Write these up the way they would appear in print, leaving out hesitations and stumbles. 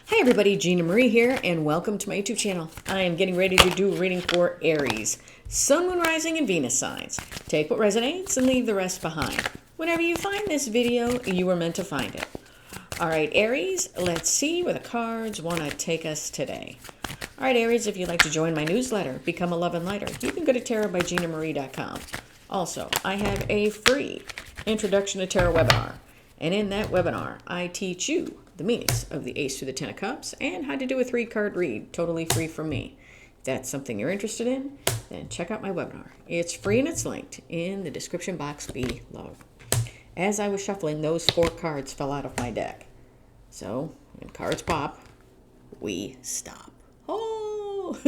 Hi everybody, Gina Marie here, and welcome to my YouTube channel. I am getting ready to do a reading for Aries, Sun, Moon, Rising, and Venus signs. Take what resonates and leave the rest behind. Whenever you find this video, you were meant to find it. All right, Aries, let's see where the cards want to take us today. All right, Aries, if you'd like to join my newsletter, become a love and lighter, you can go to tarotbyginamarie.com. Also, I have a free Introduction to Tarot webinar, and in that webinar, I teach you the meanings of the Ace through the Ten of Cups and how to do a 3-card read, totally free from me. If that's something you're interested in, then check out my webinar. It's free and it's linked in the description box below. As I was shuffling, those 4 cards fell out of my deck. So, when cards pop, we stop. Oh,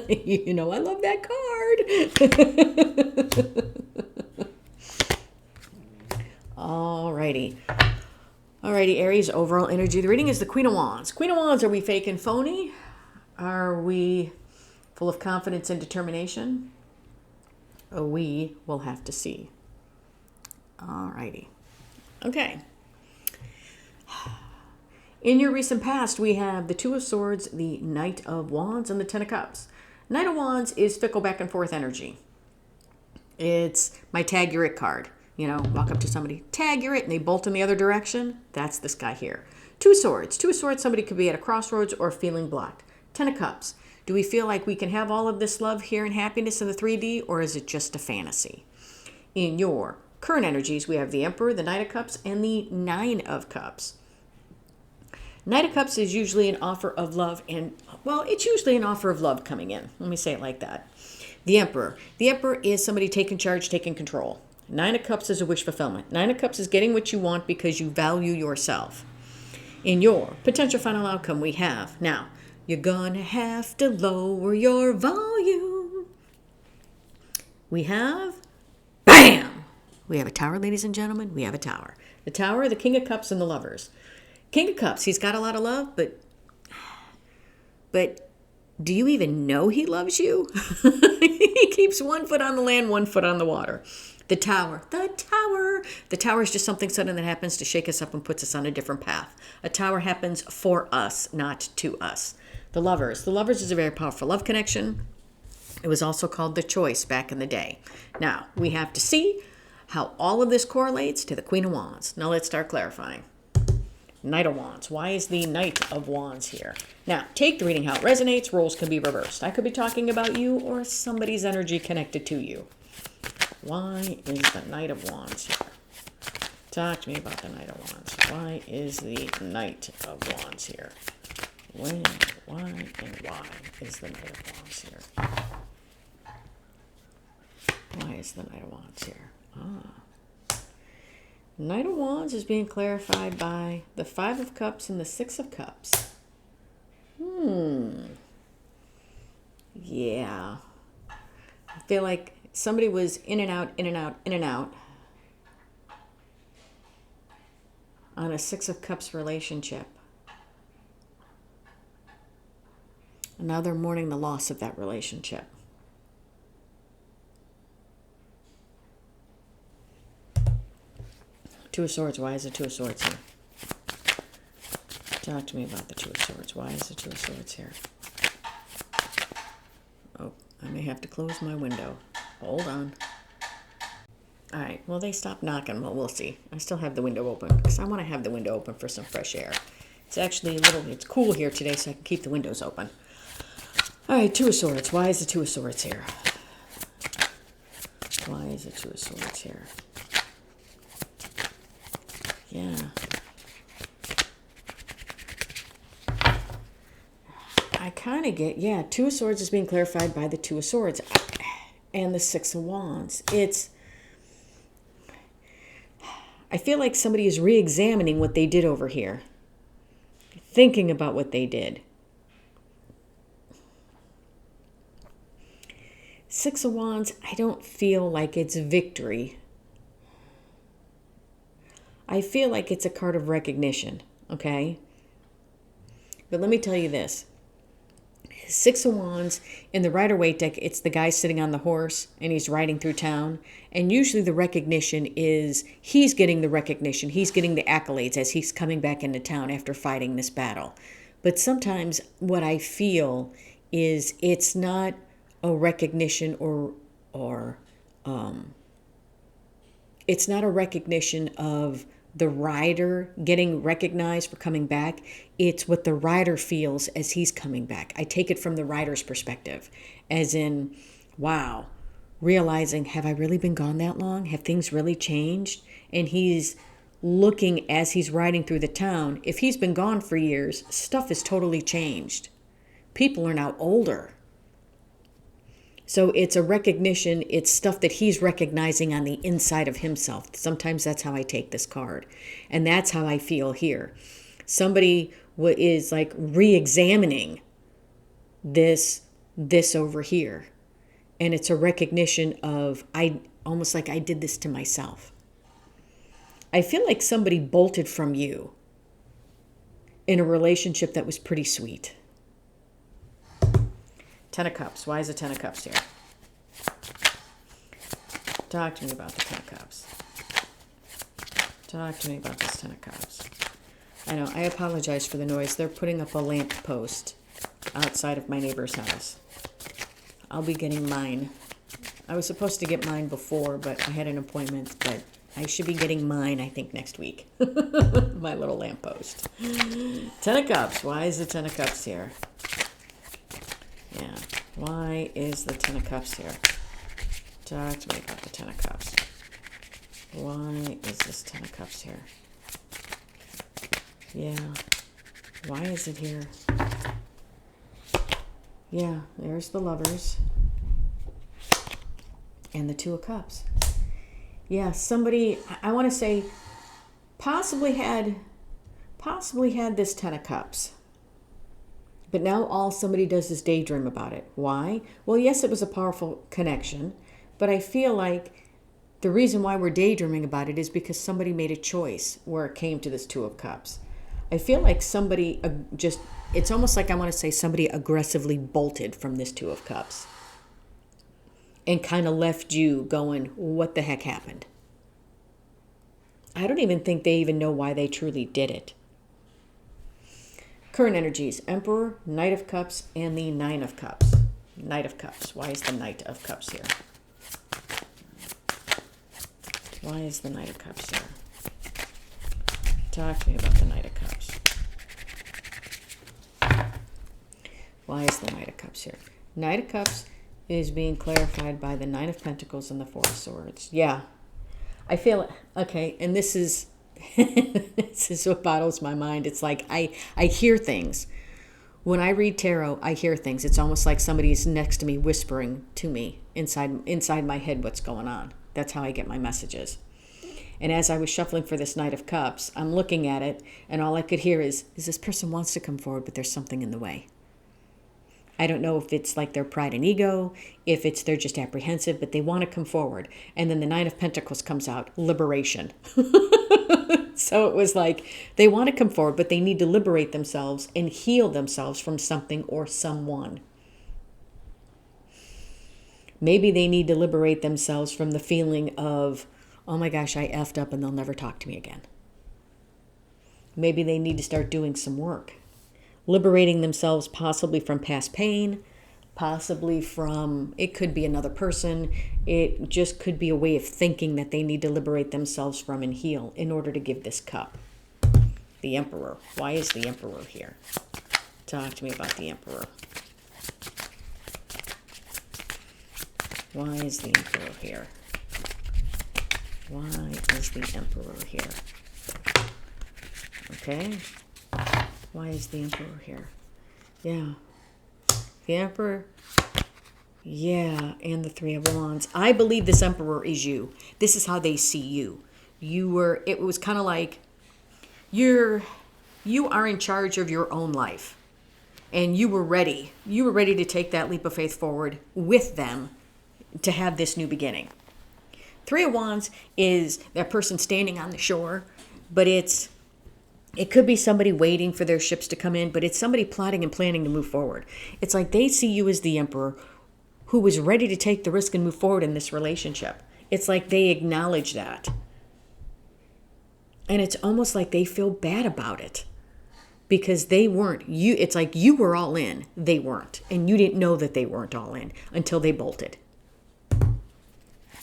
you know I love that card. Alrighty. Alrighty, Aries, overall energy of the reading is the Queen of Wands. Queen of Wands, are we fake and phony? Are we full of confidence and determination? We will have to see. Alrighty. Okay. In your recent past, we have the Two of Swords, the Knight of Wands, and the Ten of Cups. Knight of Wands is fickle back and forth energy. It's my tag your it card. You know, walk up to somebody, tag your it, and they bolt in the other direction. That's this guy here. Two of Swords. Two of Swords, somebody could be at a crossroads or feeling blocked. Ten of Cups. Do we feel like we can have all of this love here and happiness in the 3D, or is it just a fantasy? In your current energies, we have the Emperor, the Knight of Cups, and the Nine of Cups. Knight of Cups is usually an offer of love, and, well, it's usually an offer of love coming in. Let me say it like that. The Emperor. The Emperor is somebody taking charge, taking control. Nine of Cups is a wish fulfillment. Nine of Cups is getting what you want because you value yourself. In your potential final outcome, we have, now, you're gonna have to lower your volume. We have, bam! We have a Tower, ladies and gentlemen. We have a Tower. The Tower, the King of Cups, and the Lovers. King of Cups, he's got a lot of love, but do you even know he loves you? He keeps 1 foot on the land, 1 foot on the water. The Tower. The Tower. The Tower is just something sudden that happens to shake us up and puts us on a different path. A Tower happens for us, not to us. The Lovers. The Lovers is a very powerful love connection. It was also called the Choice back in the day. Now, we have to see how all of this correlates to the Queen of Wands. Now, let's start clarifying. Knight of Wands. Why is the Knight of Wands here? Now, take the reading how it resonates. Roles can be reversed. I could be talking about you or somebody's energy connected to you. Why is the Knight of Wands here? Talk to me about the Knight of Wands. Why is the Knight of Wands here? When, why, and why is the Knight of Wands here? Why is the Knight of Wands here? Knight of Wands is being clarified by the Five of Cups and the Six of Cups. Yeah. I feel like somebody was in and out, in and out, in and out on a Six of Cups relationship. And now they're mourning the loss of that relationship. Two of Swords. Why is the Two of Swords here? Talk to me about the Two of Swords. Why is the Two of Swords here? Oh, I may have to close my window. Hold on. All right. Well, they stopped knocking. Well, we'll see. I still have the window open because I want to have the window open for some fresh air. It's actually it's cool here today, so I can keep the windows open. All right. Two of Swords. Why is the Two of Swords here? Why is the Two of Swords here? Yeah. I kind of get, yeah, Two of Swords is being clarified by the Two of Swords and the Six of Wands. I feel like somebody is re-examining what they did over here, thinking about what they did. Six of Wands, I don't feel like it's victory. I feel like it's a card of recognition, okay? But let me tell you this. Six of Wands, in the Rider-Waite deck, it's the guy sitting on the horse and he's riding through town. And usually the recognition is, he's getting the recognition. He's getting the accolades as he's coming back into town after fighting this battle. But sometimes what I feel is it's not a recognition or it's not a recognition of the rider getting recognized for coming back. It's what the rider feels as he's coming back. I take it from the rider's perspective, as in, wow, realizing, have I really been gone that long? Have things really changed? And he's looking as he's riding through the town. If he's been gone for years, stuff has totally changed. People are now older. So it's a recognition, it's stuff that he's recognizing on the inside of himself. Sometimes that's how I take this card. And that's how I feel here. Somebody is like re-examining this over here. And it's a recognition of, almost like I did this to myself. I feel like somebody bolted from you in a relationship that was pretty sweet. Ten of Cups. Why is the Ten of Cups here? Talk to me about the Ten of Cups. Talk to me about this Ten of Cups. I know, I apologize for the noise. They're putting up a lamp post outside of my neighbor's house. I'll be getting mine. I was supposed to get mine before, but I had an appointment, but I should be getting mine, I think, next week. My little lamp post. Ten of Cups. Why is the Ten of Cups here? Yeah. Why is the Ten of Cups here? Talk to me about the Ten of Cups. Why is this Ten of Cups here? Yeah. Why is it here? Yeah, there's the Lovers. And the Two of Cups. Yeah, somebody, I want to say, possibly had this Ten of Cups. But now all somebody does is daydream about it. Why? Well, yes, it was a powerful connection, but I feel like the reason why we're daydreaming about it is because somebody made a choice where it came to this Two of Cups. I feel like somebody it's almost like I want to say somebody aggressively bolted from this Two of Cups and kind of left you going, what the heck happened? I don't even think they even know why they truly did it. Current energies, Emperor, Knight of Cups, and the Nine of Cups. Knight of Cups. Why is the Knight of Cups here? Why is the Knight of Cups here? Talk to me about the Knight of Cups. Why is the Knight of Cups here? Knight of Cups is being clarified by the Nine of Pentacles and the Four of Swords. Yeah. I feel, okay, and this is this is what boggles my mind. It's like I hear things. When I read tarot, I hear things. It's almost like somebody's next to me whispering to me inside my head what's going on. That's how I get my messages. And as I was shuffling for this Knight of Cups, I'm looking at it, and all I could hear is this person wants to come forward, but there's something in the way. I don't know if it's like their pride and ego, if it's they're just apprehensive, but they want to come forward. And then the Nine of Pentacles comes out, liberation. So it was like they want to come forward, but they need to liberate themselves and heal themselves from something or someone. Maybe they need to liberate themselves from the feeling of, oh my gosh, I effed up and they'll never talk to me again. Maybe they need to start doing some work. Liberating themselves possibly from past pain, possibly from, it could be another person. It just could be a way of thinking that they need to liberate themselves from and heal in order to give this cup. The Emperor. Why is the Emperor here? Talk to me about the Emperor. Why is the Emperor here? Why is the Emperor here? Okay. Why is the Emperor here? Yeah. The Emperor. Yeah. And the Three of Wands. I believe this Emperor is you. This is how they see you. It was kind of like you are in charge of your own life. And you were ready. You were ready to take that leap of faith forward with them to have this new beginning. Three of Wands is that person standing on the shore, but it could be somebody waiting for their ships to come in, but it's somebody plotting and planning to move forward. It's like they see you as the Emperor who was ready to take the risk and move forward in this relationship. It's like they acknowledge that. And it's almost like they feel bad about it. because they weren't. It's like you were all in, they weren't. And you didn't know that they weren't all in until they bolted.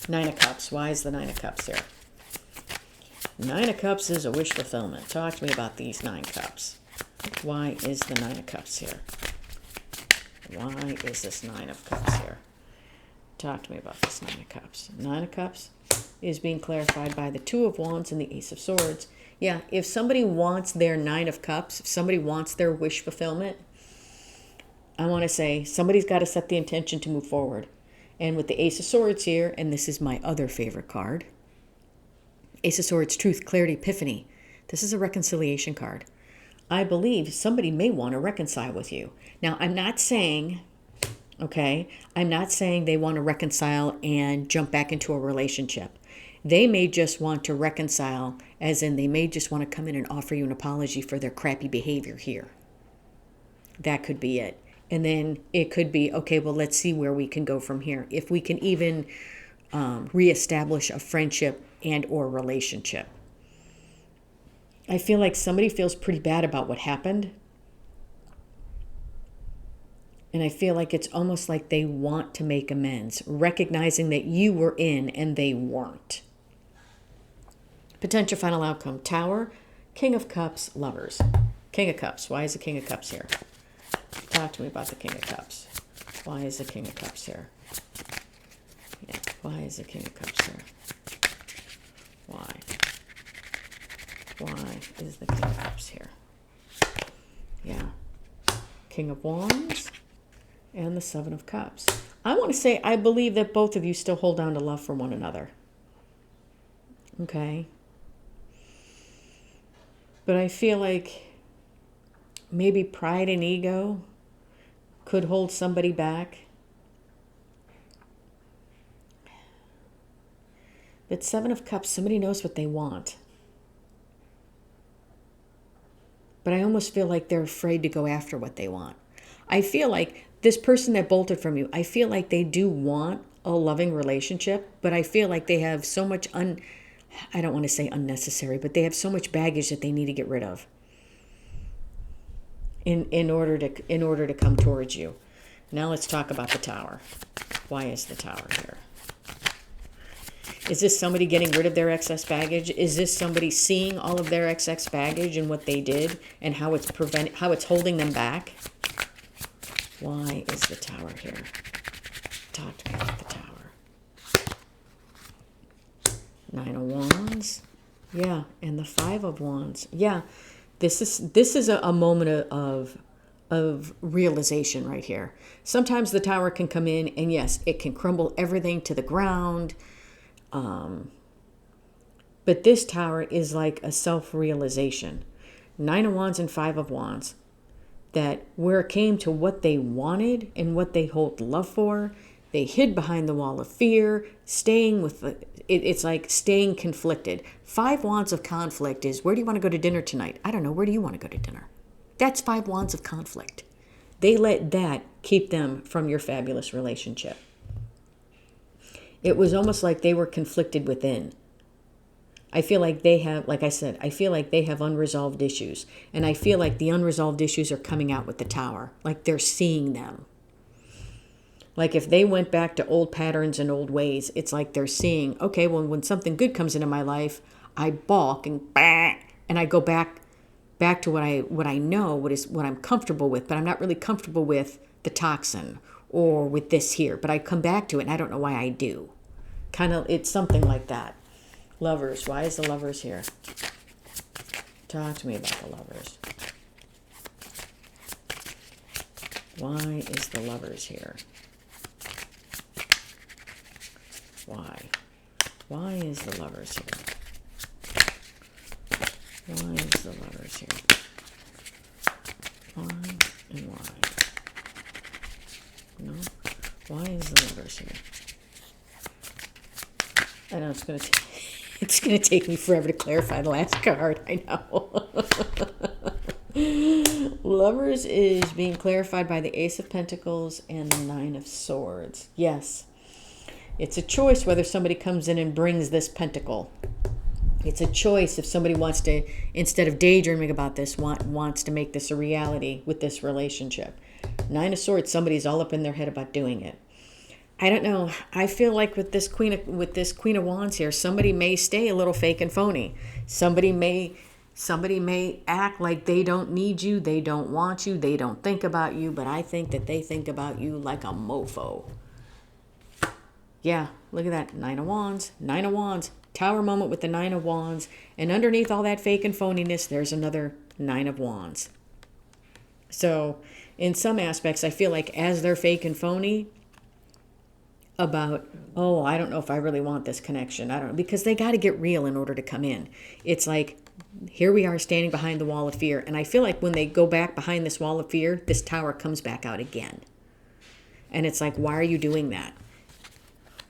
Nine of Cups. Why is the Nine of Cups here? Nine of Cups is a wish fulfillment. Talk to me about these 9 cups. Why is the 9 of Cups here? Why is this 9 of Cups here? Talk to me about this 9 of Cups. 9 of Cups is being clarified by the 2 of Wands and the Ace of Swords. Yeah, if somebody wants their 9 of Cups, if somebody wants their wish fulfillment, I want to say somebody's got to set the intention to move forward. And with the Ace of Swords here, and this is my other favorite card, Ace of Swords, Truth, Clarity, Epiphany. This is a reconciliation card. I believe somebody may want to reconcile with you. Now, I'm not saying, okay, I'm not saying they want to reconcile and jump back into a relationship. They may just want to reconcile, as in they may just want to come in and offer you an apology for their crappy behavior here. That could be it. And then it could be, okay, well, let's see where we can go from here. If we can even reestablish a friendship and or relationship. I feel like somebody feels pretty bad about what happened. And I feel like it's almost like they want to make amends, recognizing that you were in and they weren't. Potential final outcome, Tower, King of Cups, Lovers. King of Cups. Why is the King of Cups here? Talk to me about the King of Cups. Why is the King of Cups here? Yeah, why is the King of Cups here? Why? Why is the King of Cups here? Yeah. King of Wands and the Seven of Cups. I want to say I believe that both of you still hold on to love for one another. Okay? But I feel like maybe pride and ego could hold somebody back. But Seven of Cups, somebody knows what they want. But I almost feel like they're afraid to go after what they want. I feel like this person that bolted from you, I feel like they do want a loving relationship, but I feel like they have so much I don't want to say unnecessary, but they have so much baggage that they need to get rid of in order to come towards you. Now let's talk about the Tower. Why is the Tower here? Is this somebody getting rid of their excess baggage? Is this somebody seeing all of their excess baggage and what they did and how it's holding them back? Why is the Tower here? Talk to me about the Tower. 9 of Wands. Yeah, and the 5 of Wands. Yeah, this is a moment of realization right here. Sometimes the Tower can come in and yes, it can crumble everything to the ground. But this Tower is like a self-realization. 9 of Wands and 5 of Wands. That where it came to what they wanted and what they hold love for, they hid behind the wall of fear, staying with it's like staying conflicted. 5 Wands of conflict is, where do you want to go to dinner tonight? I don't know. Where do you want to go to dinner? That's 5 Wands of conflict. They let that keep them from your fabulous relationship. It was almost like they were conflicted within. I feel like they have, like I said, I feel like they have unresolved issues. And I feel like the unresolved issues are coming out with the Tower. Like they're seeing them. Like if they went back to old patterns and old ways, it's like they're seeing, okay, well, when something good comes into my life, I balk and I go back to what I know, what I'm comfortable with, but I'm not really comfortable with the toxin or with this here. But I come back to it and I don't know why I do. Kind of, it's something like that. Lovers. Why is the Lovers here? Talk to me about the Lovers. Why is the Lovers here? Why? Why is the Lovers here? Why is the Lovers here? Why and why? No? Why is the Lovers here? I know it's gonna take me forever to clarify the last card. I know. Lovers is being clarified by the Ace of Pentacles and the 9 of Swords. Yes. It's a choice whether somebody comes in and brings this pentacle. It's a choice if somebody wants to, instead of daydreaming about this, wants to make this a reality with this relationship. Nine of Swords, somebody's all up in their head about doing it. I don't know. I feel like with this Queen of Wands here, somebody may stay a little fake and phony. Somebody may act like they don't need you, they don't want you, they don't think about you, but I think that they think about you like a mofo. Yeah, look at that. Nine of Wands, Nine of Wands. Tower moment with the Nine of Wands. And underneath all that fake and phoniness, there's another Nine of Wands. So in some aspects, I feel like as they're fake and phony about, oh, I don't know if I really want this connection. I don't know. Because they got to get real in order to come in. It's like, here we are standing behind the wall of fear. And I feel like when they go back behind this wall of fear, this tower comes back out again. And it's like, why are you doing that?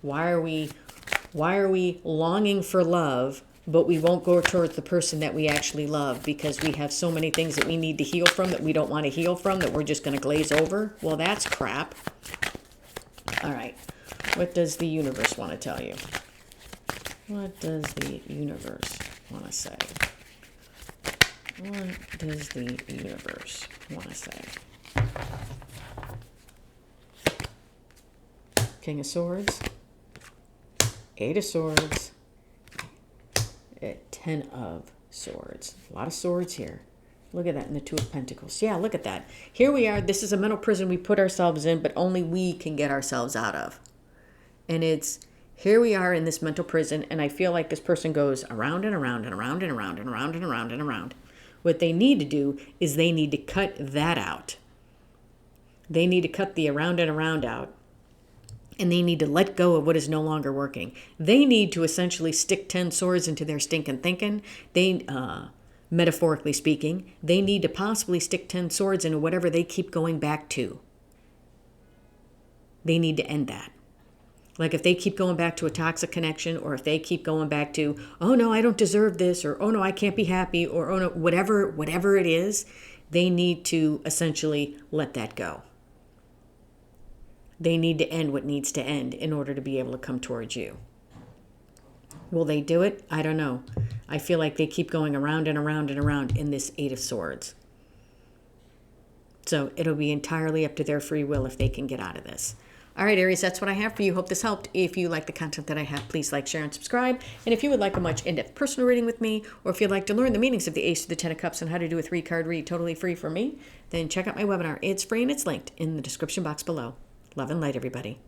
Why are we longing for love, but we won't go towards the person that we actually love because we have so many things that we need to heal from that we don't want to heal from that we're just going to glaze over? Well, that's crap. All right. What does the universe want to tell you? What does the universe want to say? What does the universe want to say? King of Swords. Eight of Swords, 10 of Swords. A lot of swords here. Look at that in the Two of Pentacles. Yeah, look at that. Here we are. This is a mental prison we put ourselves in, but only we can get ourselves out of. And it's, here we are in this mental prison, and I feel like this person goes around and around and around and around and around and around and around. What they need to do is they need to cut that out. They need to cut the around and around out. And they need to let go of what is no longer working. They need to essentially stick 10 swords into their stinking thinking. They, metaphorically speaking, they need to possibly stick 10 swords into whatever they keep going back to. They need to end that. Like if they keep going back to a toxic connection, or if they keep going back to, oh no, I don't deserve this, or oh no, I can't be happy, or oh no, whatever it is, they need to essentially let that go. They need to end what needs to end in order to be able to come towards you. Will they do it? I don't know. I feel like they keep going around and around and around in this Eight of Swords. So it'll be entirely up to their free will if they can get out of this. All right, Aries, that's what I have for you. Hope this helped. If you like the content that I have, please like, share, and subscribe. And if you would like a much in-depth personal reading with me, or if you'd like to learn the meanings of the Ace of the Ten of Cups and how to do a 3-card read totally free from me, then check out my webinar. It's free and it's linked in the description box below. Love and light, everybody.